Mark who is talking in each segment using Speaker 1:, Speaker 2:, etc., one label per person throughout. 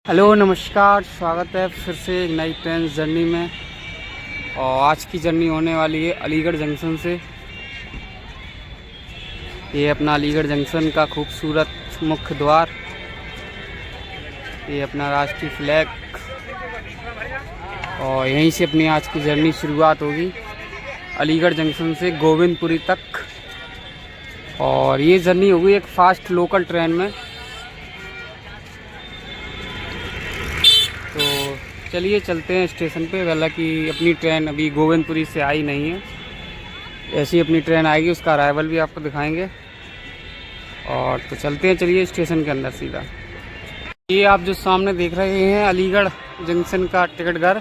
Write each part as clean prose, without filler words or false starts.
Speaker 1: Hello नमस्कार, स्वागत है फिर से एक नई ट्रेन जर्नी में। और आज की जर्नी होने वाली है अलीगढ़ जंक्शन से। ये अपना अलीगढ़ जंक्शन का खूबसूरत मुख्य द्वार, ये अपना राष्ट्रीय फ्लैग, और यहीं से अपनी आज की जर्नी शुरुआत होगी अलीगढ़ जंक्शन से गोविंदपुरी तक। और ये जर्नी होगी एक फास्ट लोकल ट्रेन में। तो चलिए चलते हैं स्टेशन पे। हालांकि अपनी ट्रेन अभी गोविंदपुरी से आई नहीं है, ऐसी अपनी ट्रेन आएगी उसका अराइवल भी आपको दिखाएंगे। और तो चलते हैं, चलिए स्टेशन के अंदर सीधा। ये आप जो सामने देख रहे हैं अलीगढ़ जंक्शन का टिकट घर,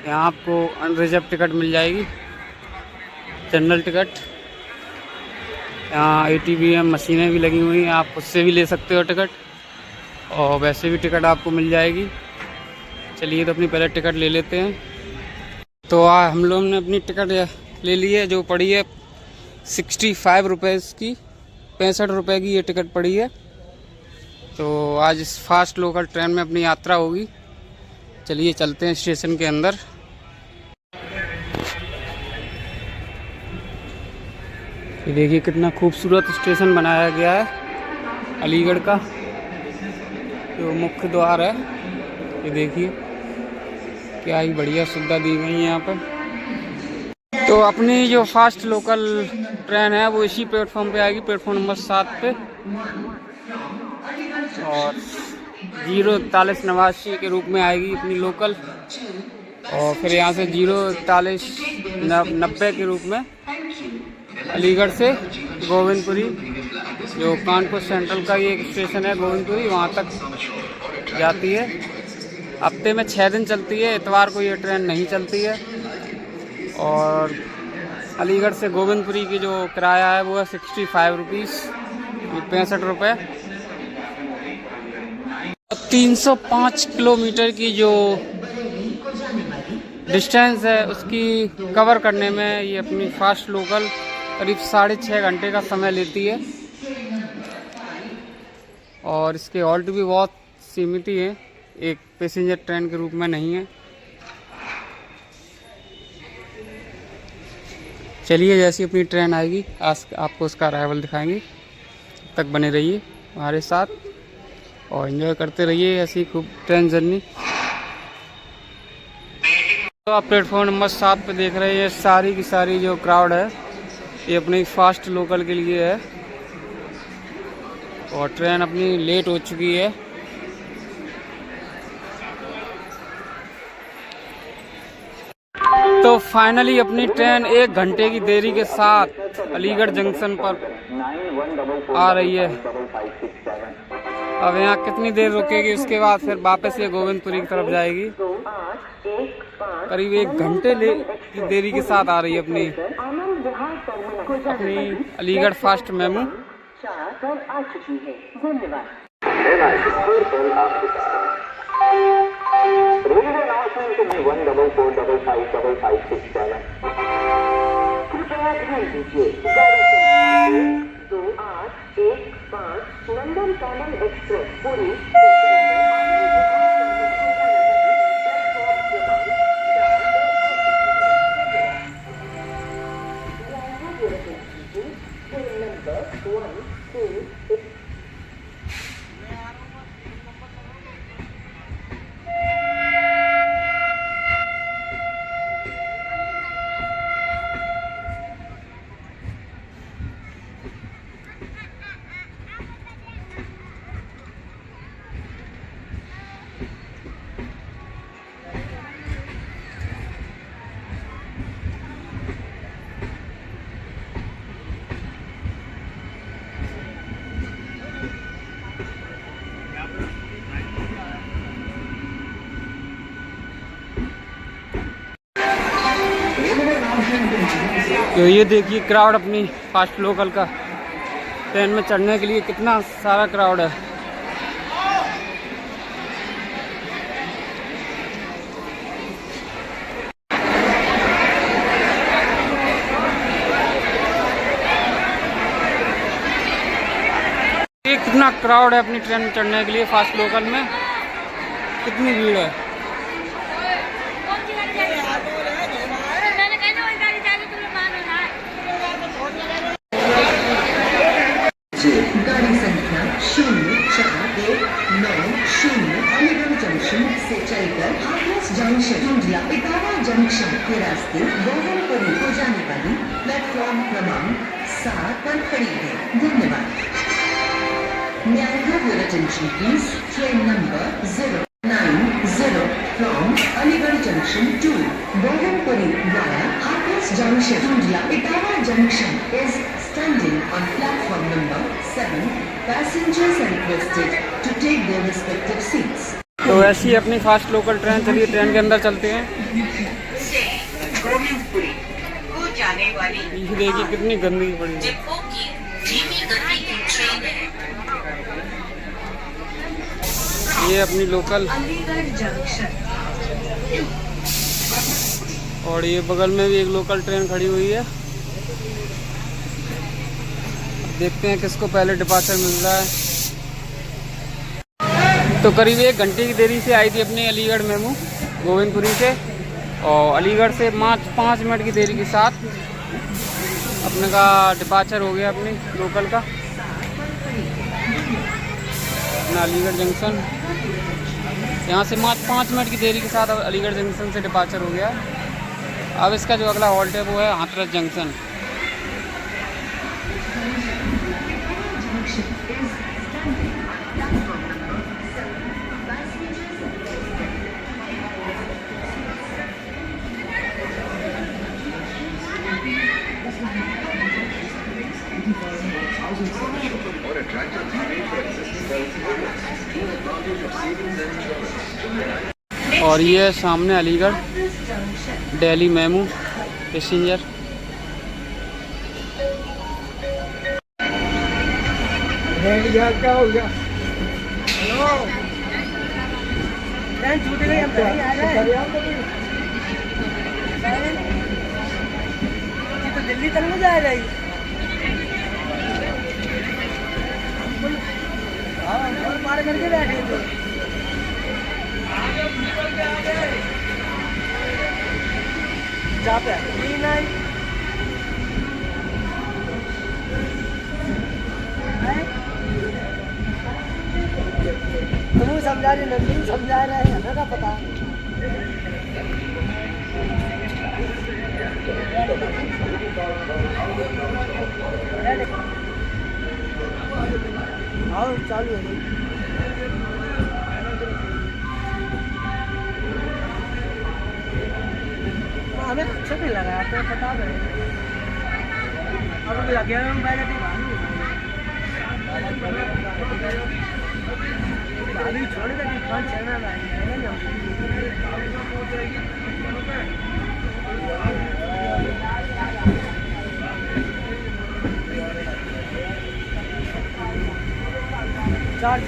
Speaker 1: यहाँ आपको अनरिजर्व टिकट मिल जाएगी, जनरल टिकट। यहाँ ATVM मशीनें भी लगी हुई हैं, आप उससे भी ले सकते हो टिकट, और वैसे भी टिकट आपको मिल जाएगी। चलिए तो अपनी पहले टिकट ले लेते हैं। तो हम लोग ने अपनी टिकट ले ली है, जो पड़ी है 65 रुपीज़ की, 65 रुपये की ये टिकट पड़ी है। तो आज इस फास्ट लोकल ट्रेन में अपनी यात्रा होगी। चलिए चलते हैं स्टेशन के अंदर। ये देखिए कितना खूबसूरत स्टेशन बनाया गया है अलीगढ़ का, जो मुख्य द्वार है। ये देखिए क्या ही बढ़िया सुविधा दी गई है यहाँ पर। तो अपनी जो फास्ट लोकल ट्रेन है वो इसी प्लेटफॉर्म पे आएगी, प्लेटफॉर्म नंबर 7 पे। और 04189 के रूप में आएगी अपनी लोकल, और फिर यहाँ से 04190 के रूप में अलीगढ़ से गोविंदपुरी, जो कानपुर सेंट्रल का ये एक स्टेशन है गोविंदपुरी, वहाँ तक जाती है। हफ्ते में 6 दिन चलती है, इतवार को ये ट्रेन नहीं चलती है। और अलीगढ़ से गोविंदपुरी की जो किराया है वो है 65 रुपीज़, 65 रुपये। 305 किलोमीटर की जो डिस्टेंस है उसकी कवर करने में ये अपनी फास्ट लोकल करीब 6.5 घंटे का समय लेती है। और इसके हॉल्ट भी बहुत सीमित ही है, एक पैसेंजर ट्रेन के रूप में नहीं है। चलिए जैसी अपनी ट्रेन आएगी आपको उसका अराइवल दिखाएंगे। तब तक बने रहिए हमारे साथ और एंजॉय करते रहिए ऐसी खूब ट्रेन जर्नी। तो आप प्लेटफॉर्म नंबर 7 पे देख रहे हैं सारी की सारी जो क्राउड है ये अपनी फास्ट लोकल के लिए है, और ट्रेन अपनी लेट हो चुकी है। तो फाइनली अपनी ट्रेन 1 घंटे की देरी के साथ अलीगढ़ जंक्शन पर आ रही है। अब यहाँ कितनी देर रुकेगी, उसके बाद फिर वापस ये गोविंदपुरी की तरफ जाएगी। करीब 1 घंटे की देरी के साथ आ रही है अपनी Aligarh fast MEMU.
Speaker 2: Railway announcement में 144555567 कृपया ध्यान दीजिए, गाड़ी संख्या 2815 लंदन कैनल एक्सप्रेस पूरी
Speaker 1: तो ये देखिए क्राउड अपनी फास्ट लोकल का ट्रेन में चढ़ने के लिए कितना सारा क्राउड है। ये कितना क्राउड है अपनी ट्रेन में चढ़ने के लिए फास्ट लोकल में। कितनी भीड़ है।
Speaker 3: गाड़ी संख्या 0419 अलीगढ़ जंक्शन से चलकर Hathras junction India Etawah junction के रास्ते गोविंदपुरी को जाने वाली प्लेटफॉर्म क्रमांक 7 पर खड़ी है। धन्यवाद। May I have your attention please? Train number 090 from Aligarh Junction to Govindpuri via Hathras Junction, India, Itawa Junction is standing on platform number 7. Passengers are requested to take their respective seats.
Speaker 1: तो ऐसी अपनी fast local train. चलिए train के अंदर चलते हैं।
Speaker 3: से गोविंदपुरी को जाने वाली
Speaker 1: ये देखिए कितनी गंदगी पड़ी है।
Speaker 3: डिपो की धीमी गति की ट्रेन है।
Speaker 1: ये अपनी लोकल,
Speaker 3: अलीगढ़ जंक्शन
Speaker 1: और ये बगल में भी एक लोकल ट्रेन खड़ी हुई है। देखते हैं किसको पहले डिपार्चर मिल रहा है। तो करीब 1 घंटे की देरी से आई थी अपनी अलीगढ़ मेमू गोविंदपुरी से, और अलीगढ़ से मात्र 5 मिनट की देरी के साथ अपने का डिपार्चर हो गया अपनी लोकल का। अपना अलीगढ़ जंक्शन यहाँ से मात्र 5 मिनट की देरी के साथ अलीगढ़ जंक्शन से डिपार्चर हो गया। अब इसका जो अगला हॉल्ट है वो है हाथरस जंक्शन। और ये सामने अलीगढ़ दिल्ली मेमू पैसेंजर।
Speaker 4: क्या हो गया? हेलो, ट्रेन छूट गई, हम नहीं आ रहे। तो दिल्ली तक में जा रही। हाँ, पार करके बैठे थे। जहाँ पे नहीं तुम समझा रहे, नंदी समझा रहे हैं, हमें क्या पता। आओ चालू है। हमें अच्छा नहीं लगा, तो पता नहीं। अब लगे हम बैठे थे भाभी छोड़ दे, 5-6 में आएंगे ना। चार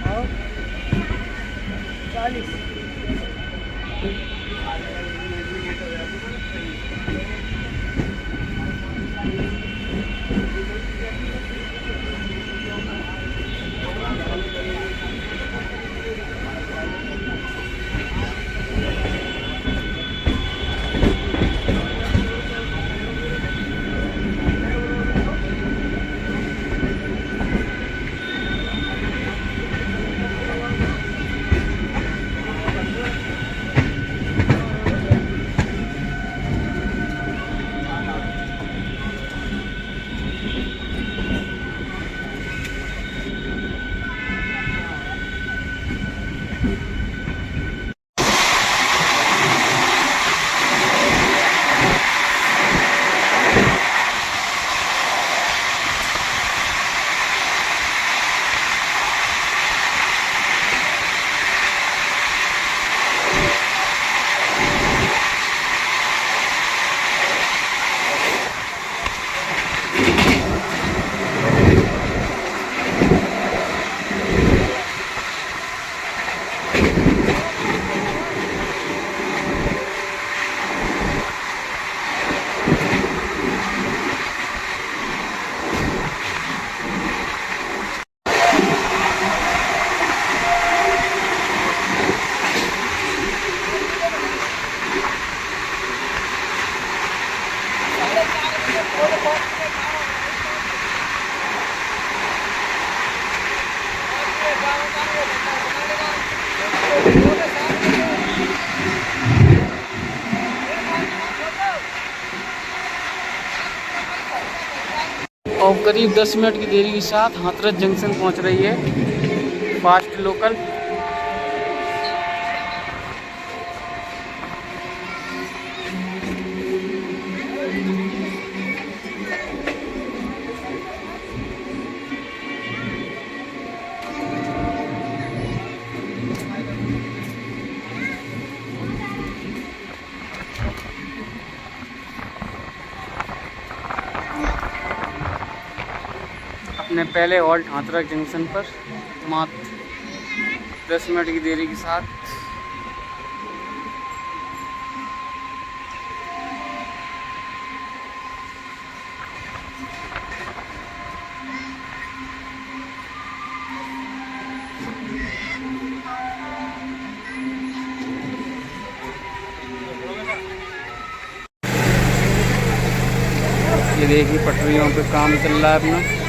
Speaker 4: आओ 40।
Speaker 1: और करीब 10 मिनट की देरी के साथ हाथरस जंक्शन पहुंच रही है फास्ट लोकल। अपने पहले हॉल्ट हाथरस जंक्शन पर मात्र 10 मिनट की देरी के साथ। ये देखिए पटरियों पे काम चल रहा है अपना।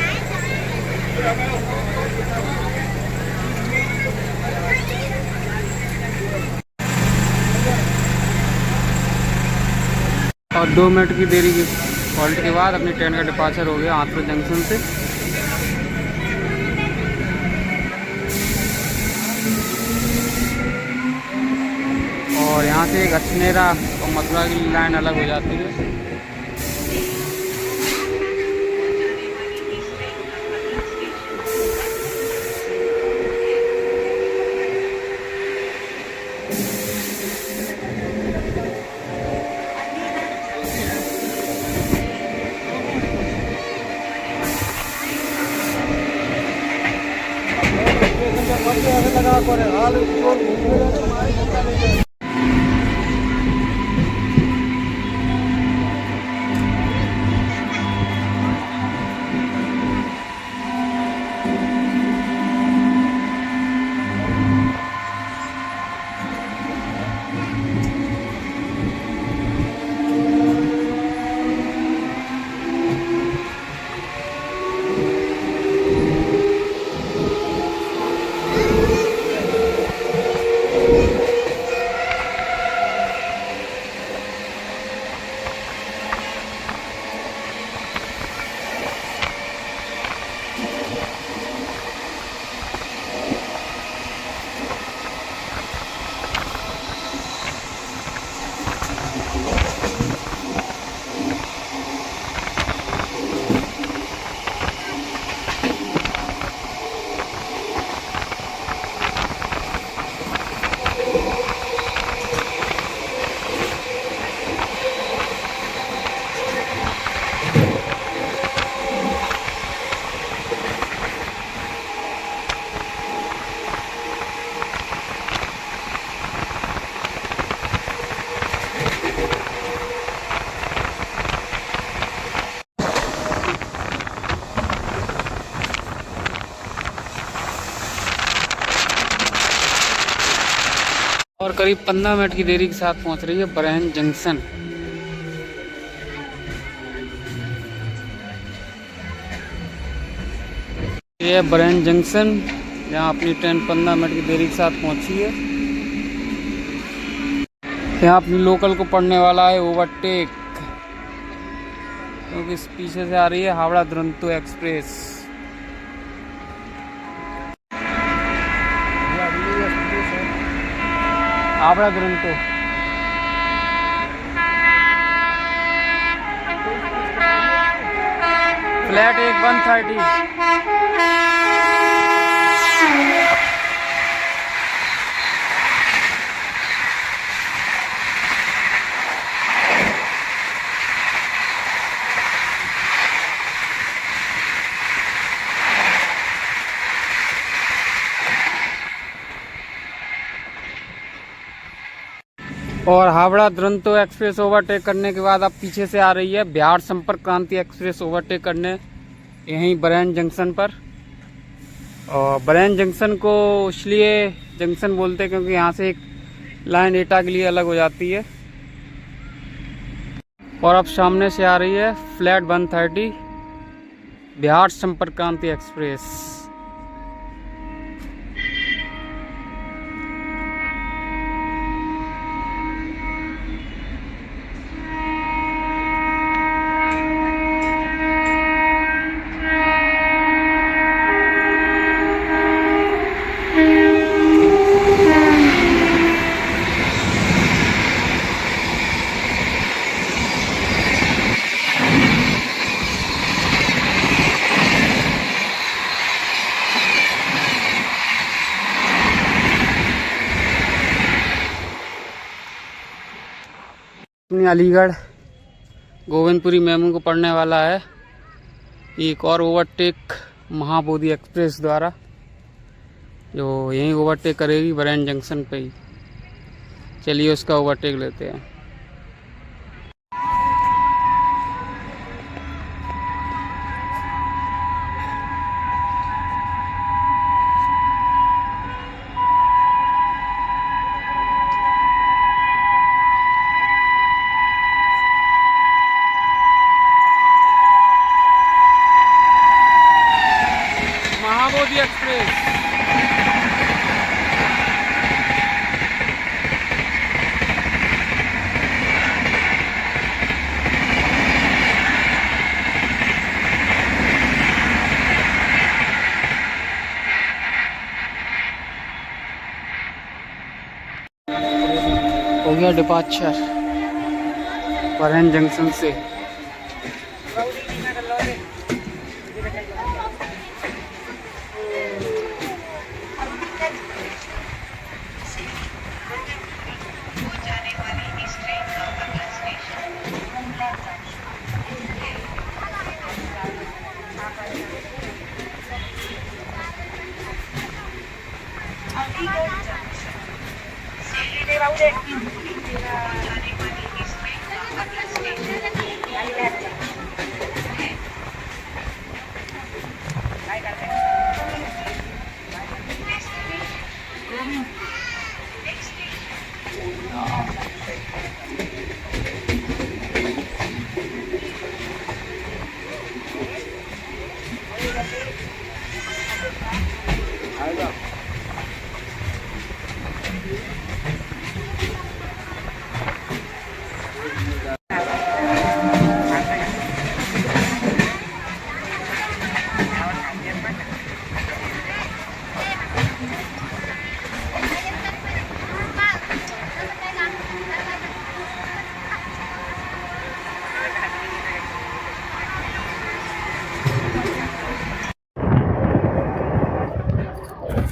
Speaker 1: और 2 मिनट की देरी के हॉल्ट के बाद अपनी ट्रेन का डिपार्चर हो गया हाथरस जंक्शन से। और यहाँ से एक अछनेरा और मथुरा की लाइन अलग हो जाती है। और करीब 15 मिनट की देरी के साथ पहुंच रही है बरहन जंक्शन। ये है बरहन जंक्शन, जहां अपनी ट्रेन 15 मिनट की देरी के साथ पहुंची है। यहाँ अपनी लोकल को पड़ने वाला है ओवरटेक, क्योंकि इस पीछे से आ रही है हावड़ा दुरंतो एक्सप्रेस। हावड़ा दुरंतो फ्लैट 130। और हावड़ा दुरंतो एक्सप्रेस ओवरटेक करने के बाद अब पीछे से आ रही है बिहार संपर्क क्रांति एक्सप्रेस ओवरटेक करने यहीं बरहन जंक्शन पर। और बरहन जंक्शन को इसलिए जंक्शन बोलते हैं क्योंकि यहाँ से एक लाइन एटा के लिए अलग हो जाती है। और अब सामने से आ रही है फ्लैट 130 बिहार संपर्क क्रांति एक्सप्रेस। अपनी अलीगढ़ गोविंदपुरी मेमू को पड़ने वाला है। एक और ओवरटेक महाबोधि एक्सप्रेस द्वारा, जो यहीं ओवरटेक करेगी बरैन जंक्शन पे ही। चलिए उसका ओवरटेक लेते हैं। महाबोधि एक्सप्रेस हो गया डिपार्चर बरैन जंक्शन से।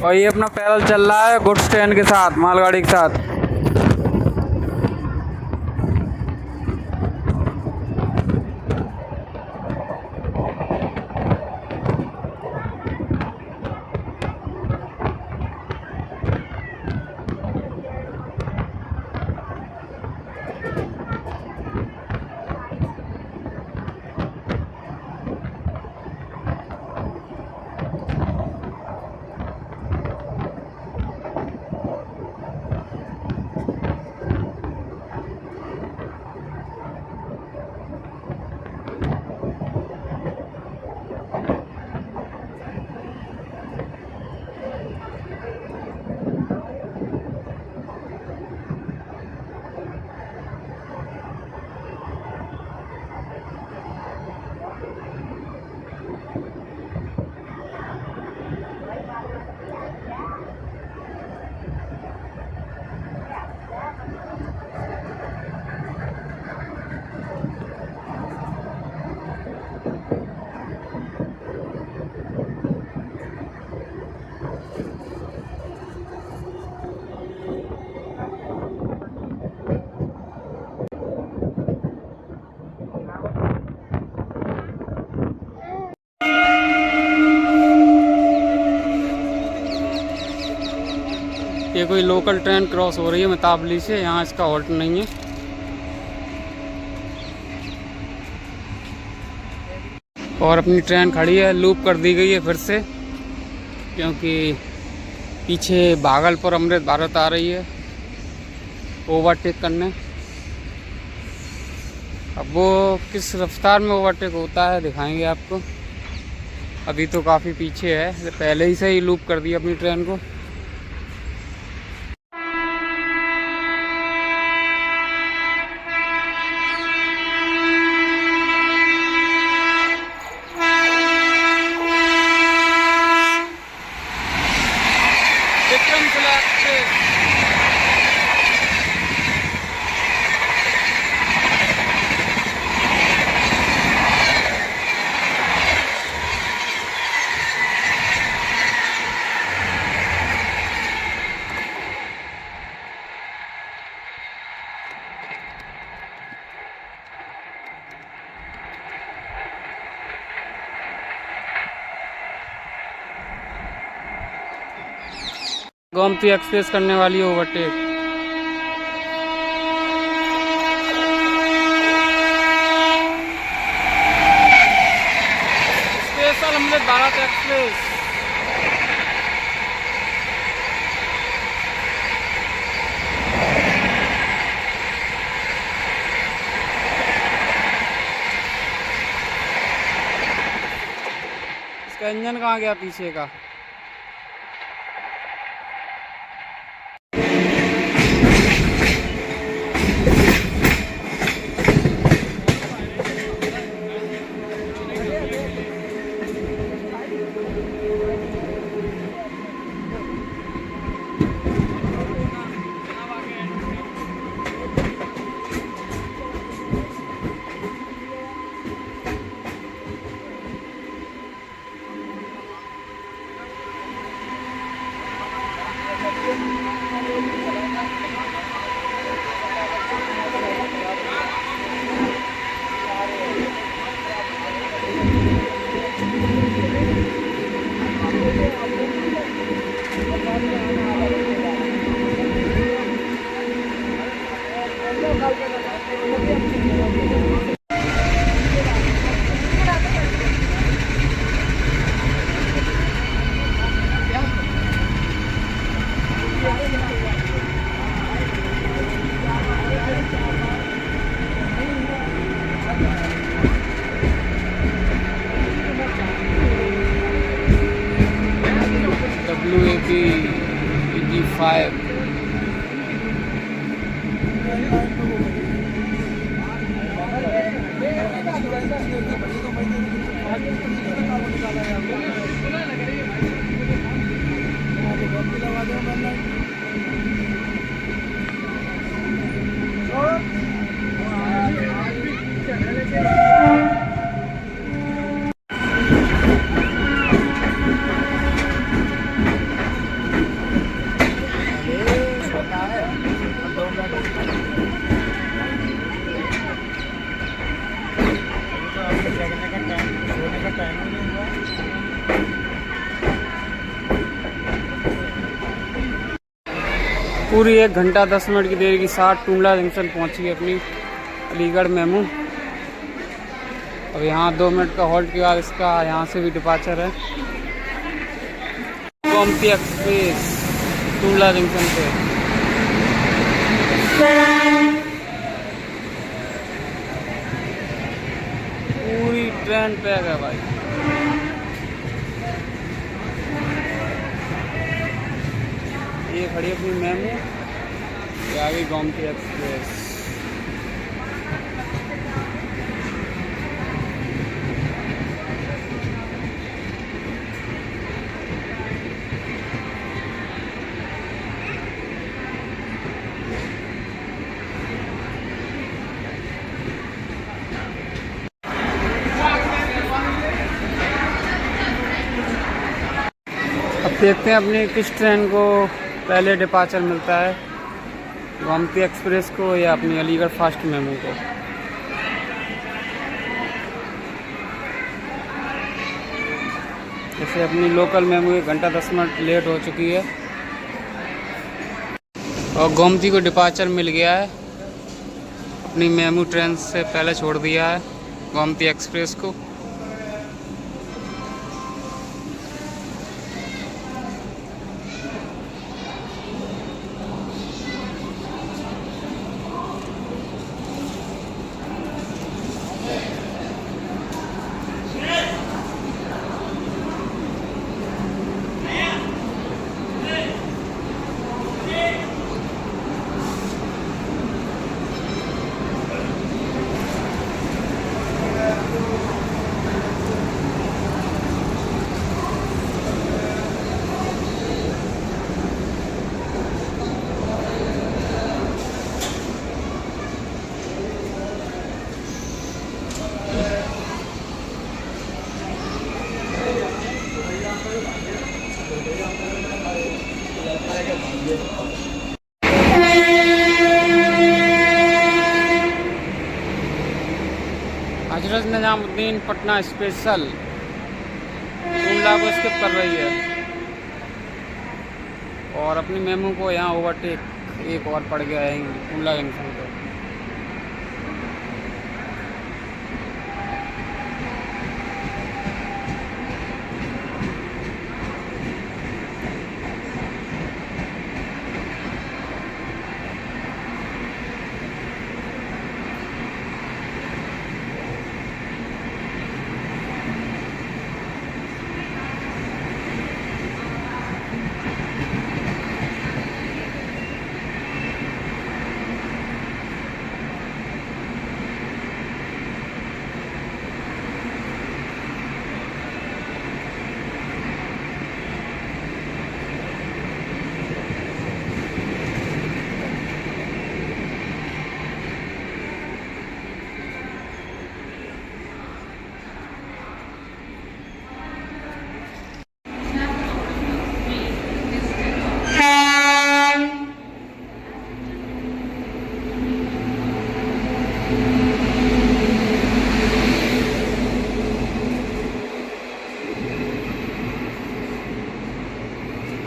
Speaker 1: और ये अपना पैदल चल रहा है गुड्स ट्रेन के साथ, मालगाड़ी के साथ। ये कोई लोकल ट्रेन क्रॉस हो रही है मेताबली से, यहाँ इसका हॉल्ट नहीं है। और अपनी ट्रेन खड़ी है, लूप कर दी गई है फिर से, क्योंकि पीछे भागलपुर अमृत भारत आ रही है ओवरटेक करने। अब वो किस रफ्तार में ओवरटेक होता है दिखाएंगे आपको। अभी तो काफ़ी पीछे है, पहले ही से ही लूप कर दी अपनी ट्रेन को। गोमती एक्सप्रेस करने वाली है ओवरटेक। स्पेशल अमृत भारत एक्सप्रेस। इसका इंजन कहाँ गया पीछे का? WAP-85 पूरी 1 घंटा 10 मिनट की देर के साथ टुंडला जंक्शन पहुंची अपनी अलीगढ़ मेमू। अब यहाँ 2 मिनट का हॉल्ट के बाद इसका यहाँ से भी डिपार्चर है। गोमती एक्सप्रेस टुंडला जंक्शन से। पूरी ट्रेन पैक है भाई। ये खड़ी अपनी मेमू, ये आ गई गोमती एक्सप्रेस। अब देखते हैं अपनी किस ट्रेन को पहले डिपार्चर मिलता है, गोमती एक्सप्रेस को या अपनी अलीगढ़ फास्ट मेमू को। जैसे अपनी लोकल मेमू 1 घंटा 10 मिनट लेट हो चुकी है और गोमती को डिपार्चर मिल गया है। अपनी मेमू ट्रेन से पहले छोड़ दिया है गोमती एक्सप्रेस को। हजरत निजामुद्दीन पटना स्पेशल टुंडला को स्किप कर रही है। और अपने मेमो को यहाँ ओवरटेक एक और पड़ गया है टूंडला जंक्शन पे।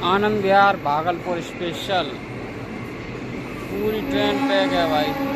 Speaker 1: आनंद विहार भागलपुर स्पेशल पूरी ट्रेन पैक है भाई।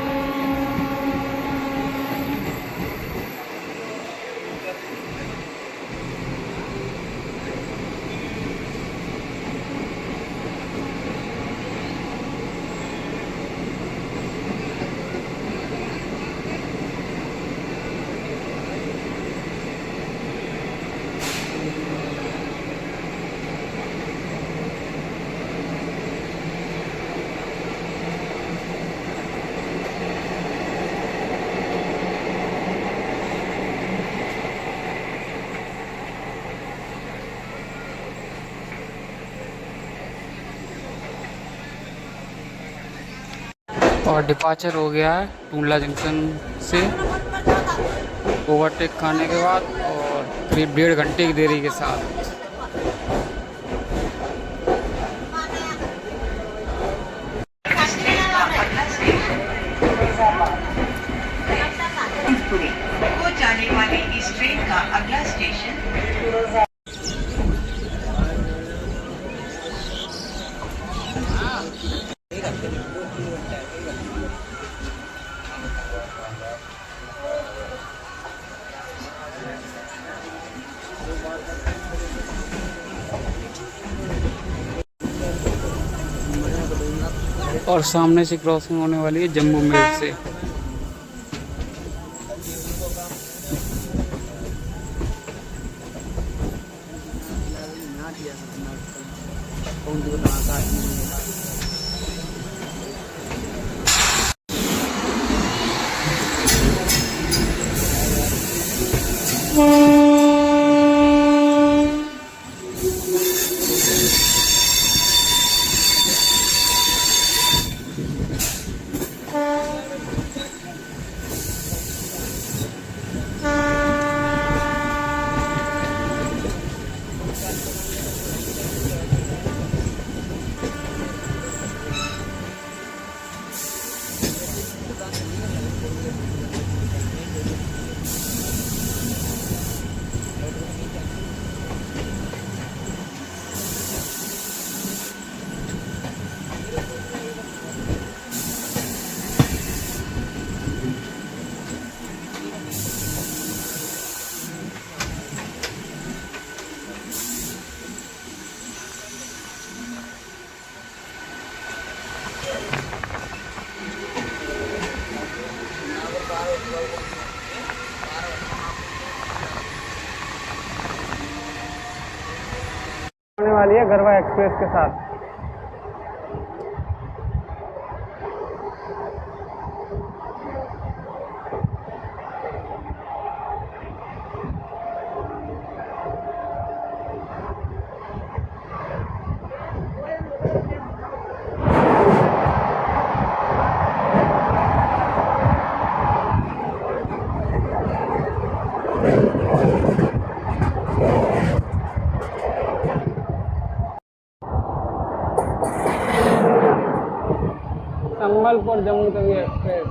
Speaker 1: और डिपार्चर हो गया है टूंडला जंक्शन से ओवरटेक खाने के बाद और करीब 1.5 घंटे की देरी के साथ।
Speaker 3: को जाने वाली इस ट्रेन का अगला स्टेशन
Speaker 1: और सामने से क्रॉसिंग होने वाली है जम्मू मेल से।
Speaker 4: होने वाली है गरवा एक्सप्रेस के साथ। संबलपुर जम्मू तवी एक्सप्रेस।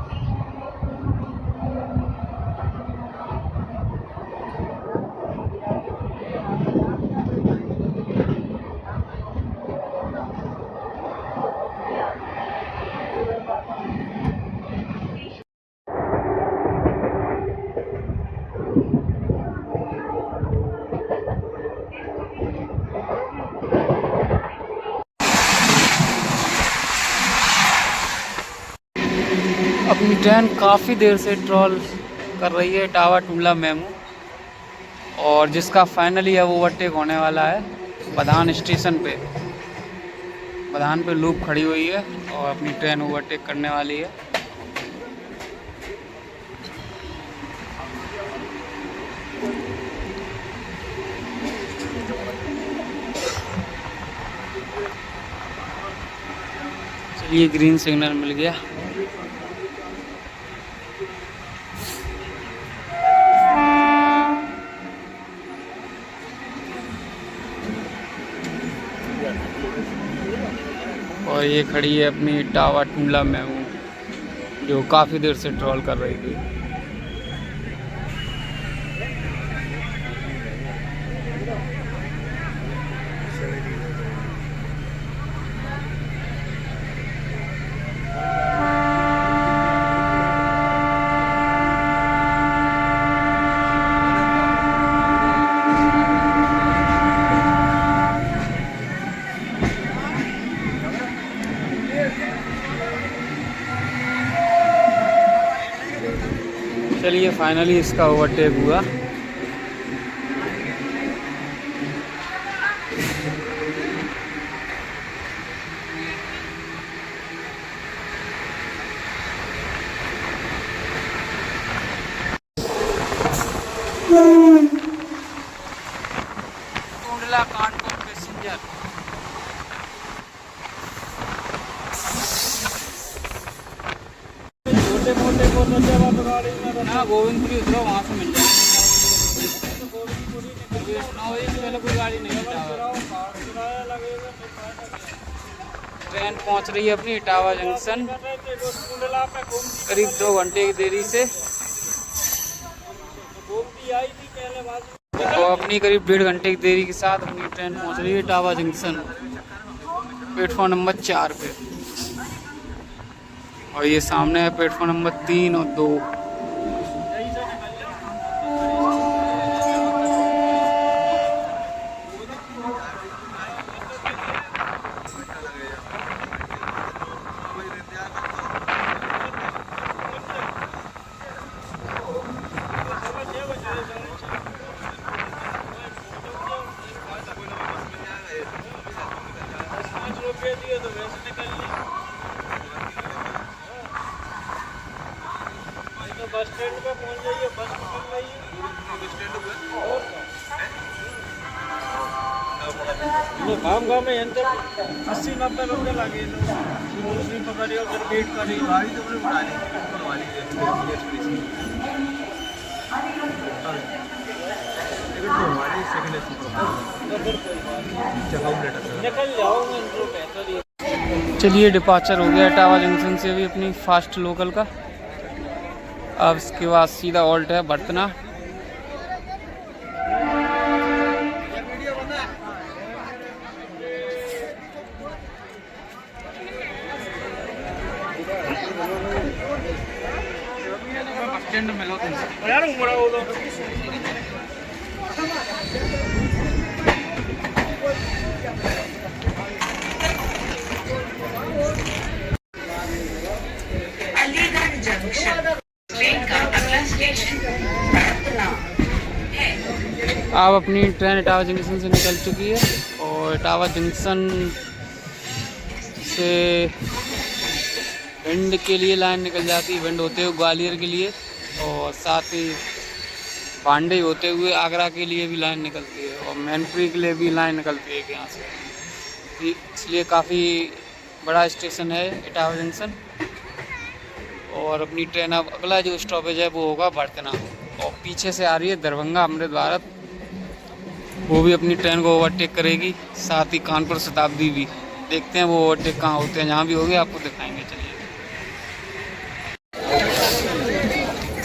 Speaker 1: ट्रेन काफ़ी देर से ट्रॉल कर रही है इटावा टूंडला मेमू, और जिसका फाइनली अब ओवरटेक होने वाला है बधान स्टेशन पे। बधान पे लूप खड़ी हुई है और अपनी ट्रेन ओवरटेक करने वाली है। चलिए, ग्रीन सिग्नल मिल गया। और ये खड़ी है अपनी इटावा टूंडला मेमू, जो काफ़ी देर से ट्रॉल कर रही थी। चलिए, फाइनली इसका ओवरटेक हुआ। टूंडला कानपुर पैसेंजर। ना गोविंदपुरी उतरो, वहाँ से मिल जाएगा। कोई गाड़ी नहीं है। ट्रेन पहुँच रही है अपनी इटावा जंक्शन करीब 2 घंटे की देरी से। तो अपनी करीब 1.5 घंटे की देरी के साथ अपनी ट्रेन पहुँच रही है इटावा जंक्शन प्लेटफॉर्म नंबर 4 पे। और ये सामने है प्लेटफॉर्म नंबर 3 और 2।
Speaker 4: बस स्टैंड पे पहुंच जाइए, बस पकड़ लीजिए। गाँव में 80-90 रुपये लगे। दूसरी पकड़ी और फिर वेट करी। गाड़ी तो बड़ी बना ली। निकल जाओगे।
Speaker 1: चलिए, डिपार्चर हो गया इटावा जंक्शन से भी अपनी फास्ट लोकल का। अब इसके बाद सीधा ऑल्ट है बर्तना। स्टैंड में लो
Speaker 3: अलीगढ़ जंक्शन ट्रेन का अगला स्टेशन है।
Speaker 1: अब अपनी ट्रेन इटावा जंक्शन से निकल चुकी है और इटावा जंक्शन से भिंड के लिए लाइन निकल जाती है, भिंड होते हुए ग्वालियर के लिए, और साथ ही भांडे होते हुए आगरा के लिए भी लाइन निकलती है, और मैनपुरी के लिए भी लाइन निकलती है यहाँ से। इसलिए काफ़ी बड़ा स्टेशन है इटावा जंक्शन। और अपनी ट्रेन अब अगला जो स्टॉपेज है वो होगा बर्तना, और पीछे से आ रही है दरभंगा अमृत भारत, वो भी अपनी ट्रेन को ओवरटेक करेगी। साथ ही कानपुर शताब्दी भी। देखते हैं वो ओवरटेक कहाँ होते हैं, जहाँ भी होंगे आपको दिखाएंगे। चलिए,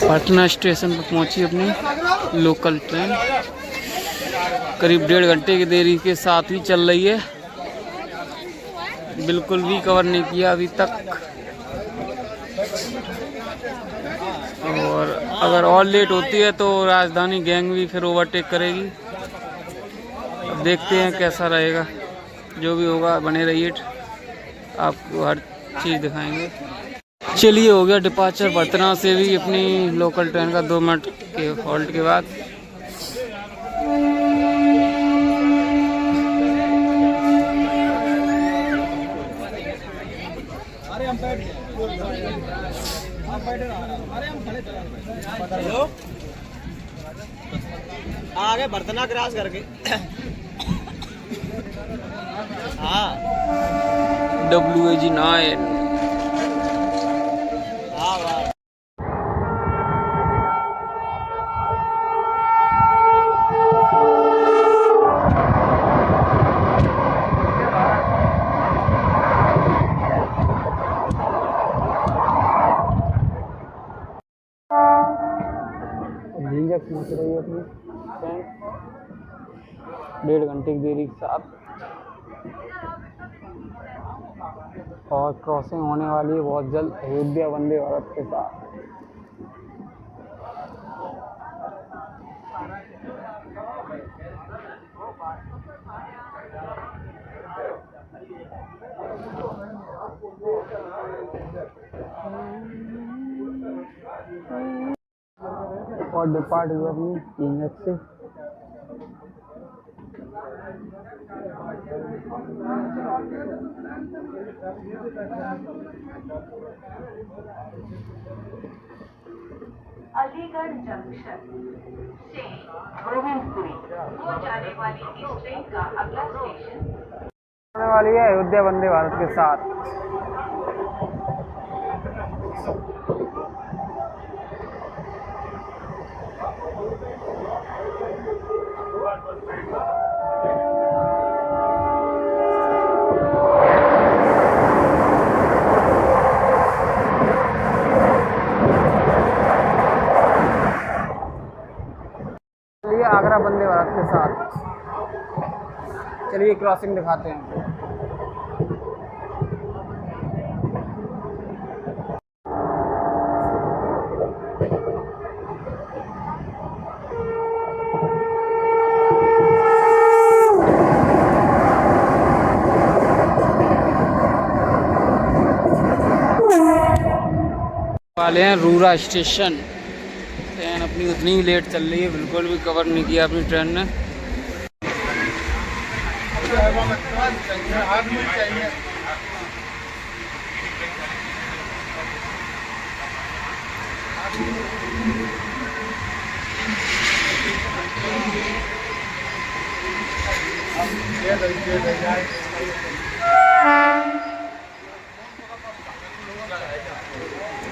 Speaker 1: पटना स्टेशन पर पहुंची अपनी लोकल ट्रेन, करीब 1.5 घंटे की देरी के साथ ही चल रही है। बिल्कुल भी कवर नहीं किया अभी तक, और अगर और लेट होती है तो राजधानी गैंग भी फिर ओवरटेक करेगी। अब देखते हैं कैसा रहेगा, जो भी होगा बने रहिए, आपको हर चीज़ दिखाएंगे। चलिए हो गया डिपार्चर बर्तना से भी अपनी लोकल ट्रेन का 2 मिनट के हॉल्ट के बाद।
Speaker 4: आगे बर्तना क्रॉस करके हाँ
Speaker 1: WAG 9
Speaker 4: हाँ वाह
Speaker 1: झींझक पहुँच रही है अपनी ट्रेन 1.5 घंटे की देरी के साथ, और क्रॉसिंग होने वाली है बहुत जल्द अयोध्या वंदे भारत के साथ। और डिपार्ट हुआ अपनी झींझक से।
Speaker 5: अलीगढ़ जंक्शन से गोविंदपुरी को जाने वाली इस ट्रेन का अगला स्टेशन
Speaker 1: होने वाली है अयोध्या वंदे भारत के साथ। आगरा वंदे भारत के साथ। चलिए क्रॉसिंग दिखाते हैं। वाले हैं रूरा स्टेशन। ट्रेन अपनी उतनी ही लेट चल रही है, बिल्कुल भी कवर नहीं किया अपनी ट्रेन ने।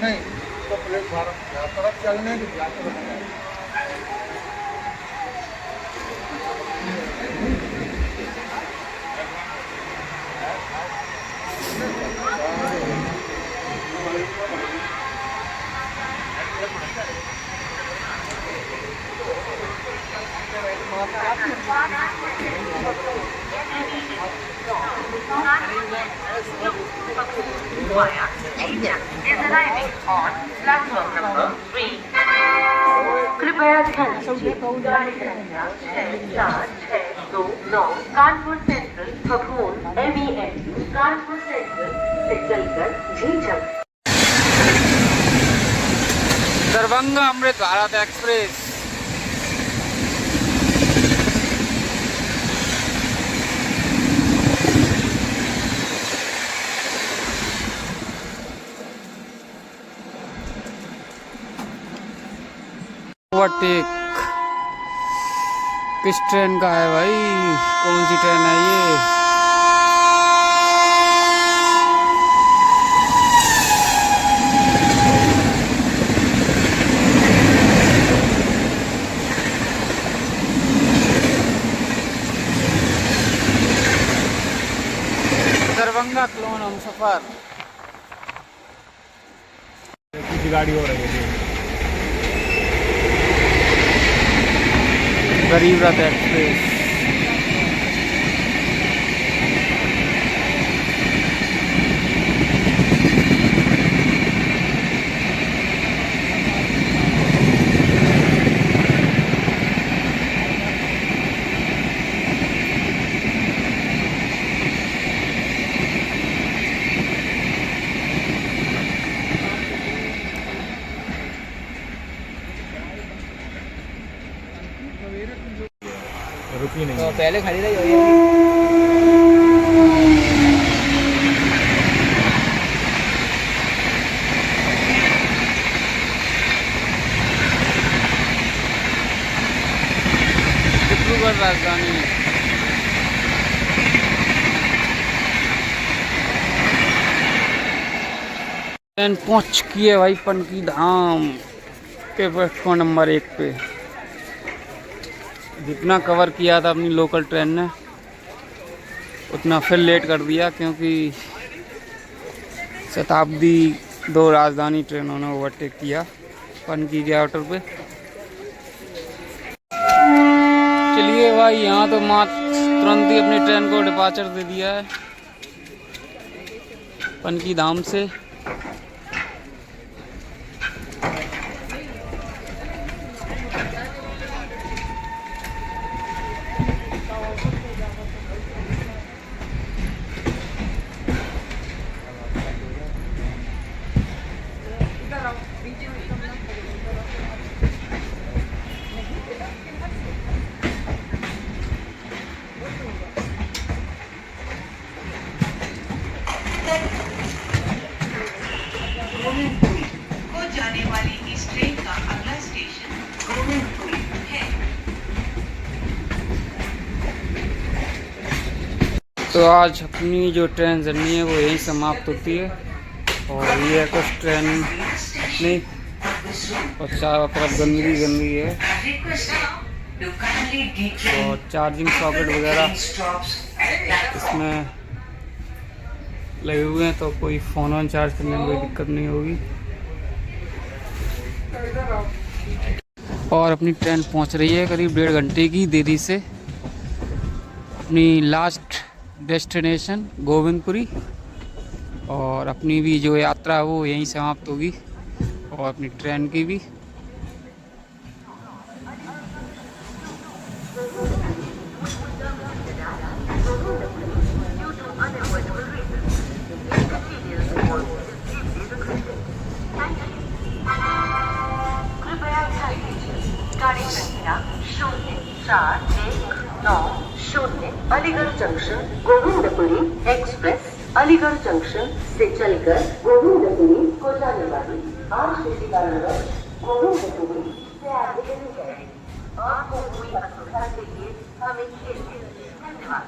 Speaker 4: नहीं तो प्लेटफार्म तरफ चलने की
Speaker 5: is arriving on platform number 3. कृपया ध्यान दीजिए गाड़ी संख्या 64629 कानपुर सेंट्रल खगोन MEN कानपुर सेंट्रल से चलकर झींझक
Speaker 1: दरभंगा अमृत भारत एक्सप्रेस। ओवरटेक किस ट्रेन का है भाई, कौन सी ट्रेन है ये? दरभंगा क्लोन हमसफर
Speaker 4: की गाड़ी हो रही है।
Speaker 1: गरीब रथ एक्सप्रेस।
Speaker 4: रुकी नहीं।
Speaker 1: तो पहले खड़ी रही हो डिब्रूगढ़ राजधानी ट्रेन पहुंच चुकी है भाई पनकी धाम के प्लेटफॉर्म नंबर 1 पे। जितना कवर किया था अपनी लोकल ट्रेन ने उतना फिर लेट कर दिया, क्योंकि शताब्दी 2 राजधानी ट्रेनों ने ओवरटेक किया पनकी के आउटर पे। चलिए भाई, यहाँ तो तुरंत ही अपनी ट्रेन को डिपार्चर दे दिया है पनकी धाम से।
Speaker 3: को जाने वाली इस ट्रेन का अगला स्टेशन गोविंदपुरी है।
Speaker 1: तो आज अपनी जो ट्रेन जर्नी है वो यहीं समाप्त होती है। और ये कुछ ट्रेन नहीं, और चारों तरफ गंदगी गंदगी है, और चार्जिंग सॉकेट वगैरह इसमें लगे हुए हैं, तो कोई फ़ोन ऑन चार्ज करने में कोई दिक्कत नहीं होगी। और अपनी ट्रेन पहुंच रही है करीब 1.5 घंटे की देरी से अपनी लास्ट डेस्टिनेशन गोविंदपुरी। और अपनी भी जो यात्रा है वो यहीं समाप्त होगी, और अपनी ट्रेन की भी।
Speaker 5: कृपया ध्यान दीजिए, गाड़ी संख्या 0419
Speaker 2: Aligarh junction Govindpuri express Aligarh junction से चलकर गोविंदपुरी को जाने वाली आरसीसी का नंबर गोविंदपुरी से आगे नहीं है।
Speaker 5: आपको कोई असुविधा के लिए हमें खेलिए। धन्यवाद।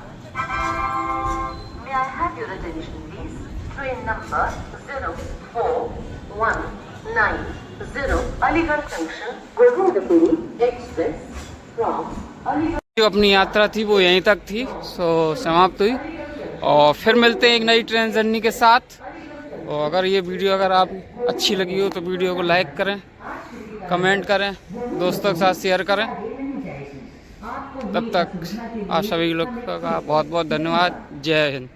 Speaker 5: May I have your attention please? Train number 0419
Speaker 2: Aligarh junction Govindpuri express from Aligarh.
Speaker 1: जो अपनी यात्रा थी वो यहीं तक थी, समाप्त हुई। और फिर मिलते हैं एक नई ट्रेन जर्नी के साथ। और अगर ये वीडियो आप अच्छी लगी हो तो वीडियो को लाइक करें, कमेंट करें, दोस्तों के साथ शेयर करें। तब तक आप सभी लोग का बहुत बहुत धन्यवाद। जय हिंद।